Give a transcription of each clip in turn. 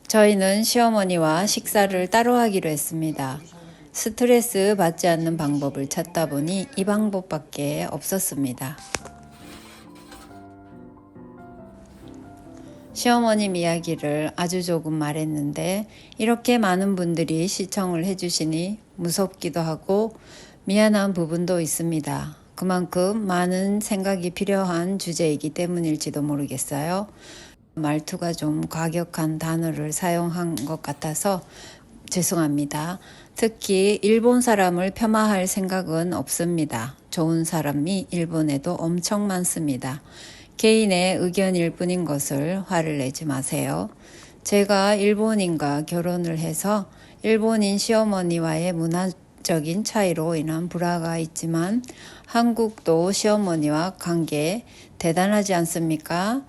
저희는 시어머니와 식사를 따로 하기로 했습니다. 스트레스 받지 않는 방법을 찾다 보니 이 방법밖에 없었습니다. 시어머님 이야기를 아주 조금 말했는데 이렇게 많은 분들이 시청을 해주시니 무섭기도 하고 미안한 부분도 있습니다. 그만큼 많은 생각이 필요한 주제이기 때문일지도 모르겠어요. 말투가 좀 과격한 단어를 사용한 것 같아서 죄송합니다. 특히 일본 사람을 폄하할 생각은 없습니다. 좋은 사람이 일본에도 엄청 많습니다. 개인의 의견일 뿐인 것을 화를 내지 마세요. 제가 일본인과 결혼을 해서 일본인 시어머니와의 문화적인 차이로 인한 불화가 있지만 한국도 시어머니와 관계 대단하지 않습니까?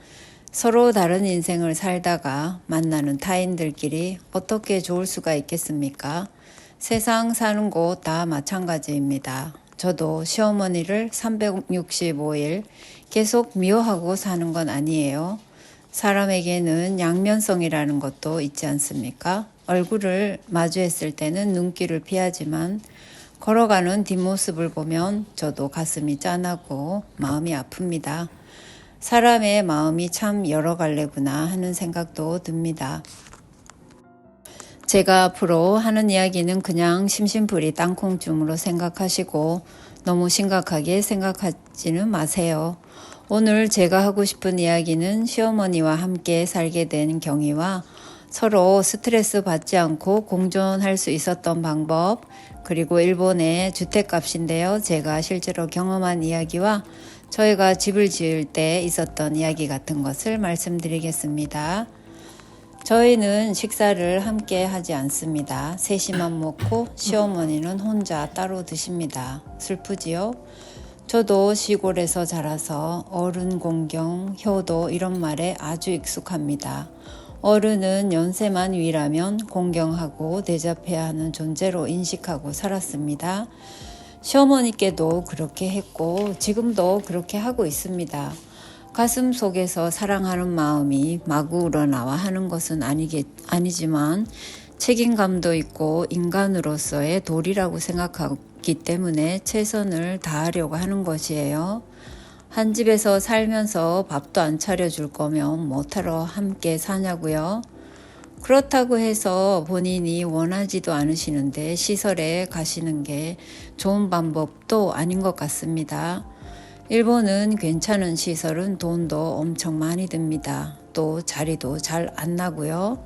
서로 다른 인생을 살다가 만나는 타인들끼리 어떻게 좋을 수가 있겠습니까? 세상 사는 곳 다 마찬가지입니다. 저도 시어머니를 365일 계속 미워하고 사는 건 아니에요. 사람에게는 양면성이라는 것도 있지 않습니까? 얼굴을 마주했을 때는 눈길을 피하지만 걸어가는 뒷모습을 보면 저도 가슴이 짠하고 마음이 아픕니다. 사람의 마음이 참 여러 갈래구나 하는 생각도 듭니다. 제가 앞으로 하는 이야기는 그냥 심심풀이 땅콩쯤으로 생각하시고 너무 심각하게 생각하지는 마세요. 오늘 제가 하고 싶은 이야기는 시어머니와 함께 살게 된 경위와 서로 스트레스 받지 않고 공존할 수 있었던 방법, 그리고 일본의 주택값인데요. 제가 실제로 경험한 이야기와 저희가 집을 지을 때 있었던 이야기 같은 것을 말씀드리겠습니다. 저희는 식사를 함께 하지 않습니다. 셋이만 먹고 시어머니는 혼자 따로 드십니다. 슬프지요? 저도 시골에서 자라서 어른 공경, 효도 이런 말에 아주 익숙합니다. 어른은 연세만 위라면 공경하고 대접해야 하는 존재로 인식하고 살았습니다. 시어머니께도 그렇게 했고 지금도 그렇게 하고 있습니다. 가슴 속에서 사랑하는 마음이 마구 우러나와 하는 것은 아니지만 책임감도 있고 인간으로서의 도리라고 생각하기 때문에 최선을 다하려고 하는 것이에요. 한 집에서 살면서 밥도 안 차려줄 거면 뭐하러 함께 사냐고요? 그렇다고 해서 본인이 원하지도 않으시는데 시설에 가시는 게 좋은 방법도 아닌 것 같습니다. 일본은 괜찮은 시설은 돈도 엄청 많이 듭니다. 또 자리도 잘 안 나고요.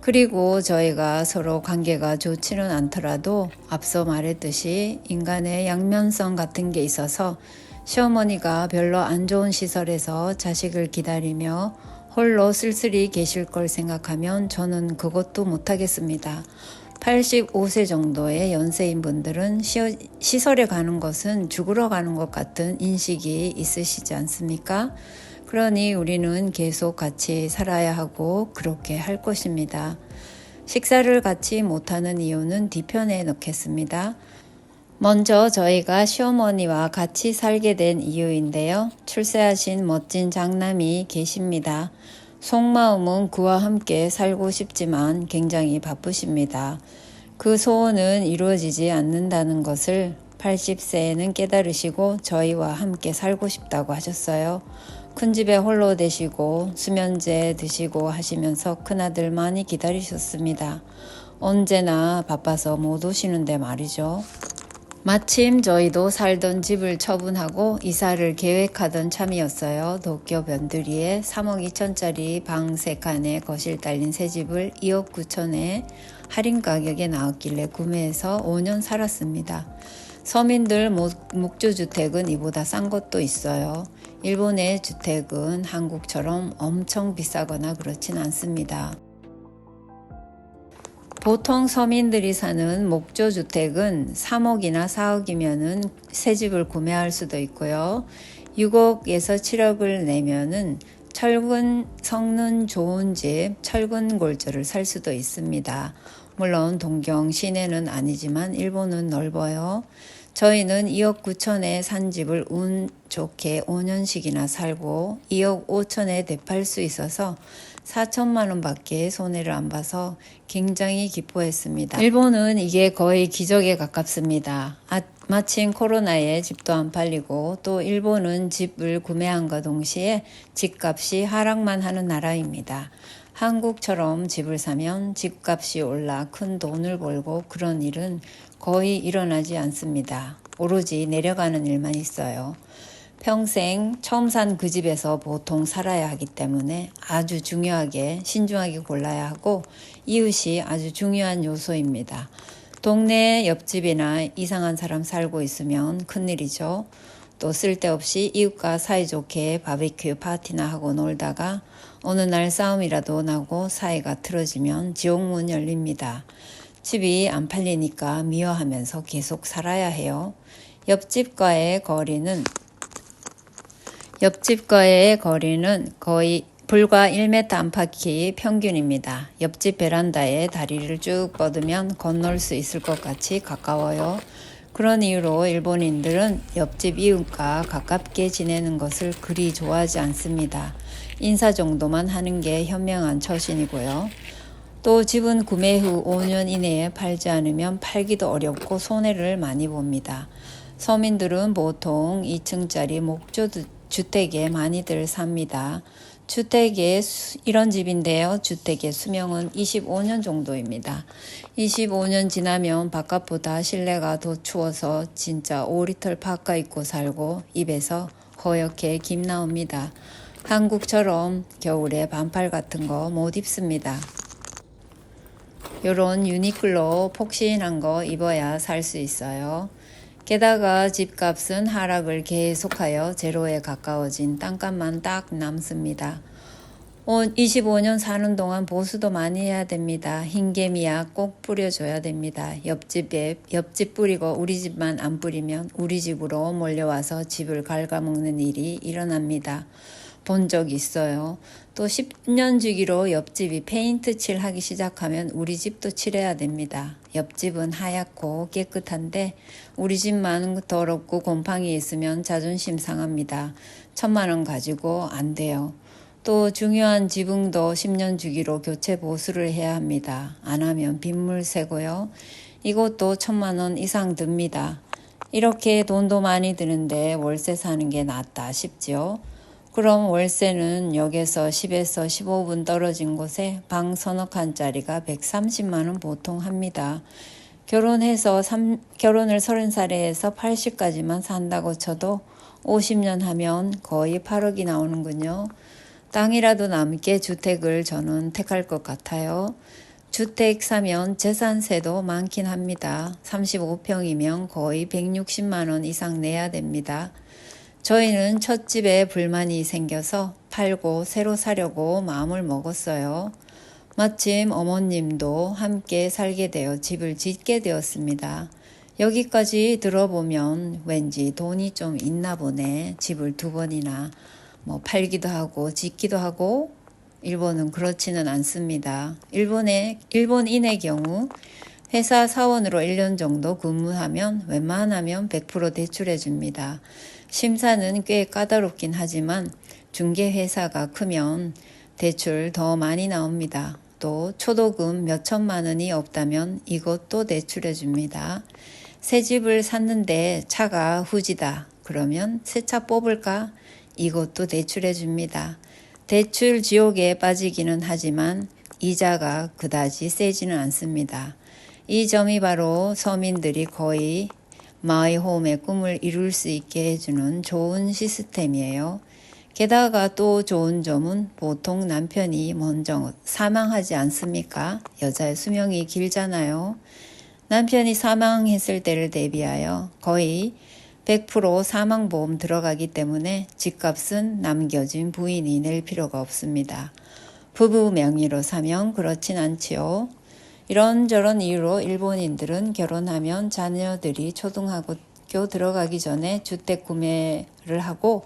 그리고 저희가 서로 관계가 좋지는 않더라도 앞서 말했듯이 인간의 양면성 같은 게 있어서 시어머니가 별로 안 좋은 시설에서 자식을 기다리며 홀로 쓸쓸히 계실 걸 생각하면 저는 그것도 못하겠습니다. 85세 정도의 연세인 분들은 시설에 가는 것은 죽으러 가는 것 같은 인식이 있으시지 않습니까? 그러니 우리는 계속 같이 살아야 하고 그렇게 할 것입니다. 식사를 같이 못하는 이유는 뒤편에 넣겠습니다. 먼저 저희가 시어머니와 같이 살게 된 이유인데요. 출세하신 멋진 장남이 계십니다. 속마음은 그와 함께 살고 싶지만 굉장히 바쁘십니다. 그 소원은 이루어지지 않는다는 것을 80세에는 깨달으시고 저희와 함께 살고 싶다고 하셨어요. 큰 집에 홀로 되시고 수면제 드시고 하시면서 큰아들 많이 기다리셨습니다. 언제나 바빠서 못 오시는데 말이죠. 마침 저희도 살던 집을 처분하고 이사를 계획하던 참이었어요. 도쿄 변두리에 3억 2천짜리 방 3칸에 거실 딸린 새 집을 2억 9천에 할인 가격에 나왔길래 구매해서 5년 살았습니다. 서민들 목조주택은 이보다 싼 것도 있어요. 일본의 주택은 한국처럼 엄청 비싸거나 그렇진 않습니다. 보통 서민들이 사는 목조주택은 3억이나 4억이면은 새 집을 구매할 수도 있고요. 6억에서 7억을 내면은 철근 성능 좋은 집, 철근 골조를 살 수도 있습니다. 물론 동경 시내는 아니지만 일본은 넓어요. 저희는 2억 9천에 산 집을 운 좋게 5년씩이나 살고 2억 5천에 되팔 수 있어서 4천만 원밖에 손해를 안 봐서 굉장히 기뻐했습니다. 일본은 이게 거의 기적에 가깝습니다. 마침 코로나에 집도 안 팔리고 또 일본은 집을 구매함과 동시에 집값이 하락만 하는 나라입니다. 한국처럼 집을 사면 집값이 올라 큰 돈을 벌고 그런 일은 거의 일어나지 않습니다. 오로지 내려가는 일만 있어요. 평생 처음 산 그 집에서 보통 살아야 하기 때문에 아주 중요하게 신중하게 골라야 하고 이웃이 아주 중요한 요소입니다. 동네 옆집이나 이상한 사람 살고 있으면 큰일이죠. 또 쓸데없이 이웃과 사이좋게 바비큐 파티나 하고 놀다가 어느 날 싸움이라도 나고 사이가 틀어지면 지옥문 열립니다. 집이 안 팔리니까 미워하면서 계속 살아야 해요. 옆집과의 거리는 거의 불과 1m 안팎이 평균입니다. 옆집 베란다에 다리를 쭉 뻗으면 건널 수 있을 것 같이 가까워요. 그런 이유로 일본인들은 옆집 이웃과 가깝게 지내는 것을 그리 좋아하지 않습니다. 인사 정도만 하는 게 현명한 처신이고요. 또 집은 구매 후 5년 이내에 팔지 않으면 팔기도 어렵고 손해를 많이 봅니다. 서민들은 보통 2층짜리 목조주택에 많이들 삽니다. 이런 집인데요. 주택의 수명은 25년 정도입니다. 25년 지나면 바깥보다 실내가 더 추워서 진짜 오리털 파카 입고 살고 입에서 허옇게 김 나옵니다. 한국처럼 겨울에 반팔 같은 거 못 입습니다. 요런 유니클로 폭신한 거 입어야 살 수 있어요. 게다가 집값은 하락을 계속하여 제로에 가까워진 땅값만 딱 남습니다. 25년 사는 동안 보수도 많이 해야 됩니다. 흰개미약 꼭 뿌려줘야 됩니다. 옆집 뿌리고 우리 집만 안 뿌리면 우리 집으로 몰려와서 집을 갉아먹는 일이 일어납니다. 본 적 있어요. 또 10년 주기로 옆집이 페인트 칠하기 시작하면 우리 집도 칠해야 됩니다. 옆집은 하얗고 깨끗한데 우리 집만 더럽고 곰팡이 있으면 자존심 상합니다. 1,000만 원 가지고 안 돼요. 또 중요한 지붕도 10년 주기로 교체 보수를 해야 합니다. 안 하면 빗물 새고요. 이것도 1,000만 원 이상 듭니다. 이렇게 돈도 많이 드는데 월세 사는 게 낫다 싶죠. 그럼 월세는 역에서 10에서 15분 떨어진 곳에 방 서너 칸짜리가 130만 원 보통 합니다. 결혼을 30살에 해서 80까지만 산다고 쳐도 50년 하면 거의 8억이 나오는군요. 땅이라도 남게 주택을 저는 택할 것 같아요. 주택 사면 재산세도 많긴 합니다. 35평이면 거의 160만 원 이상 내야 됩니다. 저희는 첫 집에 불만이 생겨서 팔고 새로 사려고 마음을 먹었어요. 마침 어머님도 함께 살게 되어 집을 짓게 되었습니다. 여기까지 들어보면 왠지 돈이 좀 있나 보네. 집을 2번이나 팔기도 하고 짓기도 하고. 일본은 그렇지는 않습니다. 일본인의 경우 회사 사원으로 1년 정도 근무하면 웬만하면 100% 대출해 줍니다. 심사는 꽤 까다롭긴 하지만 중개회사가 크면 대출 더 많이 나옵니다. 또 초도금 몇 천만 원이 없다면 이것도 대출해 줍니다. 새 집을 샀는데 차가 후지다. 그러면 새 차 뽑을까? 이것도 대출해 줍니다. 대출 지옥에 빠지기는 하지만 이자가 그다지 세지는 않습니다. 이 점이 바로 서민들이 거의 마이홈의 꿈을 이룰 수 있게 해주는 좋은 시스템이에요. 게다가 또 좋은 점은 보통 남편이 먼저 사망하지 않습니까? 여자의 수명이 길잖아요. 남편이 사망했을 때를 대비하여 거의 100% 사망보험 들어가기 때문에 집값은 남겨진 부인이 낼 필요가 없습니다. 부부 명의로 사면 그렇진 않지요. 이런저런 이유로 일본인들은 결혼하면 자녀들이 초등학교 들어가기 전에 주택 구매를 하고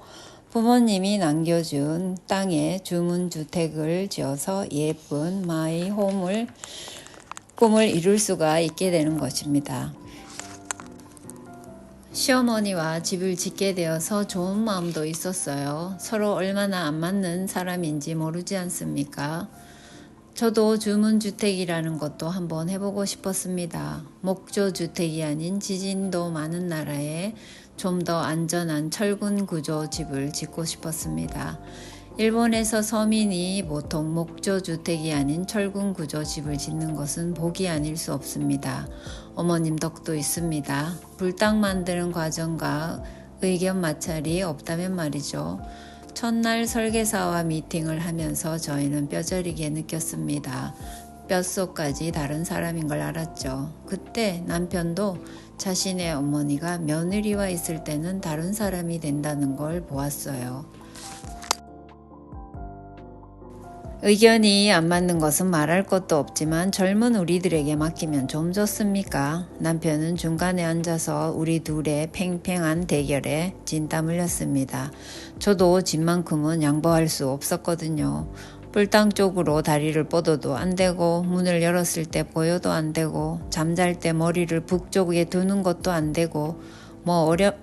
부모님이 남겨준 땅에 주문주택을 지어서 예쁜 마이홈을 꿈을 이룰 수가 있게 되는 것입니다. 시어머니와 집을 짓게 되어서 좋은 마음도 있었어요. 서로 얼마나 안 맞는 사람인지 모르지 않습니까? 저도 주문주택이라는 것도 한번 해보고 싶었습니다. 목조주택이 아닌 지진도 많은 나라에 좀 더 안전한 철근 구조 집을 짓고 싶었습니다. 일본에서 서민이 보통 목조주택이 아닌 철근 구조 집을 짓는 것은 복이 아닐 수 없습니다. 어머님 덕도 있습니다. 불당 만드는 과정과 의견 마찰이 없다면 말이죠. 첫날 설계사와 미팅을 하면서 저희는 뼈저리게 느꼈습니다. 뼛속까지 다른 사람인 걸 알았죠. 그때 남편도 자신의 어머니가 며느리와 있을 때는 다른 사람이 된다는 걸 보았어요. 의견이 안 맞는 것은 말할 것도 없지만 젊은 우리들에게 맡기면 좀 좋습니까? 남편은 중간에 앉아서 우리 둘의 팽팽한 대결에 진땀 흘렸습니다. 저도 집만큼은 양보할 수 없었거든요. 뿔당 쪽으로 다리를 뻗어도 안 되고 문을 열었을 때 보여도 안 되고 잠잘 때 머리를 북쪽에 두는 것도 안 되고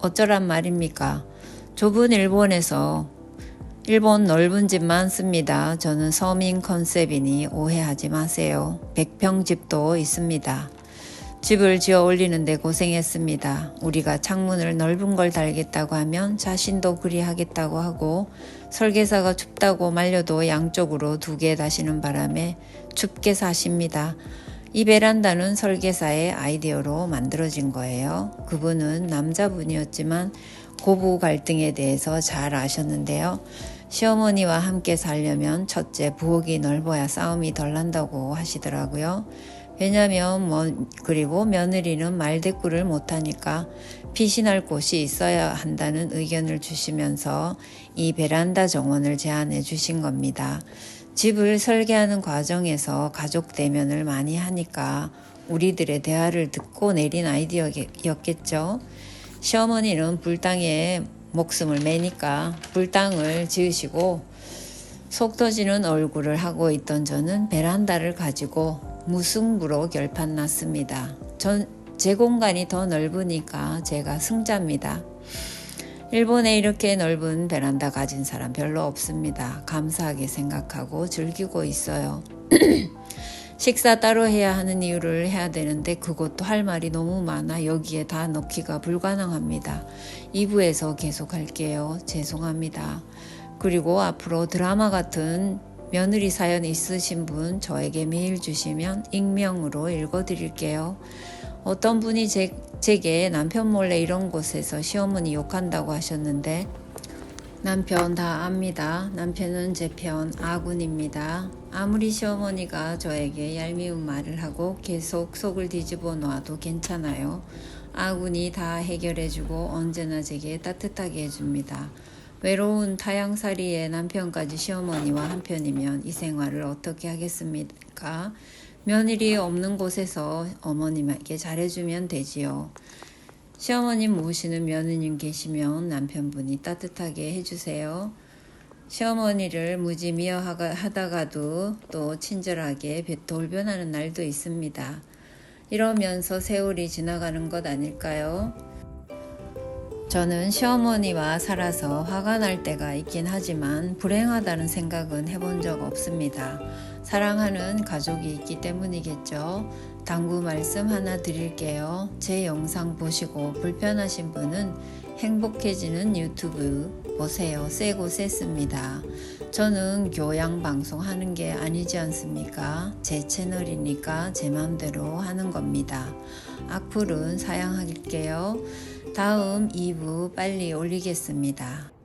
어쩌란 말입니까? 좁은 일본 넓은 집만 씁니다. 저는 서민 컨셉이니 오해하지 마세요. 100평 집도 있습니다. 집을 지어 올리는데 고생했습니다. 우리가 창문을 넓은 걸 달겠다고 하면 자신도 그리 하겠다고 하고 설계사가 춥다고 말려도 양쪽으로 2개 다시는 바람에 춥게 사십니다. 이 베란다는 설계사의 아이디어로 만들어진 거예요. 그분은 남자분이었지만 고부 갈등에 대해서 잘 아셨는데요. 시어머니와 함께 살려면 첫째 부엌이 넓어야 싸움이 덜 난다고 하시더라고요. 왜냐면 그리고 며느리는 말대꾸를 못하니까 피신할 곳이 있어야 한다는 의견을 주시면서 이 베란다 정원을 제안해 주신 겁니다. 집을 설계하는 과정에서 가족 대면을 많이 하니까 우리들의 대화를 듣고 내린 아이디어였겠죠. 시어머니는 불당에 목숨을 매니까 불당을 지으시고 속 터지는 얼굴을 하고 있던 저는 베란다를 가지고 무승부로 결판 났습니다. 제 공간이 더 넓으니까 제가 승자입니다. 일본에 이렇게 넓은 베란다 가진 사람 별로 없습니다. 감사하게 생각하고 즐기고 있어요. 식사 따로 해야 하는 이유를 해야 되는데 그것도 할 말이 너무 많아 여기에 다 넣기가 불가능합니다. 2부에서 계속 할게요. 죄송합니다. 그리고 앞으로 드라마 같은 며느리 사연 있으신 분 저에게 메일 주시면 익명으로 읽어드릴게요. 어떤 분이 제게 남편 몰래 이런 곳에서 시어머니 욕한다고 하셨는데 남편 다 압니다. 남편은 제 편 아군입니다. 아무리 시어머니가 저에게 얄미운 말을 하고 계속 속을 뒤집어 놓아도 괜찮아요. 아군이 다 해결해주고 언제나 제게 따뜻하게 해줍니다. 외로운 타향살이의 남편까지 시어머니와 한편이면 이 생활을 어떻게 하겠습니까? 며느리 없는 곳에서 어머님에게 잘해주면 되지요. 시어머님 모시는 며느님 계시면 남편분이 따뜻하게 해주세요. 시어머니를 무지 미워하다가도 또 친절하게 돌변하는 날도 있습니다. 이러면서 세월이 지나가는 것 아닐까요? 저는 시어머니와 살아서 화가 날 때가 있긴 하지만 불행하다는 생각은 해본 적 없습니다. 사랑하는 가족이 있기 때문이겠죠. 당부 말씀 하나 드릴게요. 제 영상 보시고 불편하신 분은 행복해지는 유튜브 보세요. 세고 셌습니다. 저는 교양 방송 하는 게 아니지 않습니까? 제 채널이니까 제 마음대로 하는 겁니다. 악플은 사양할게요. 다음 2부 빨리 올리겠습니다.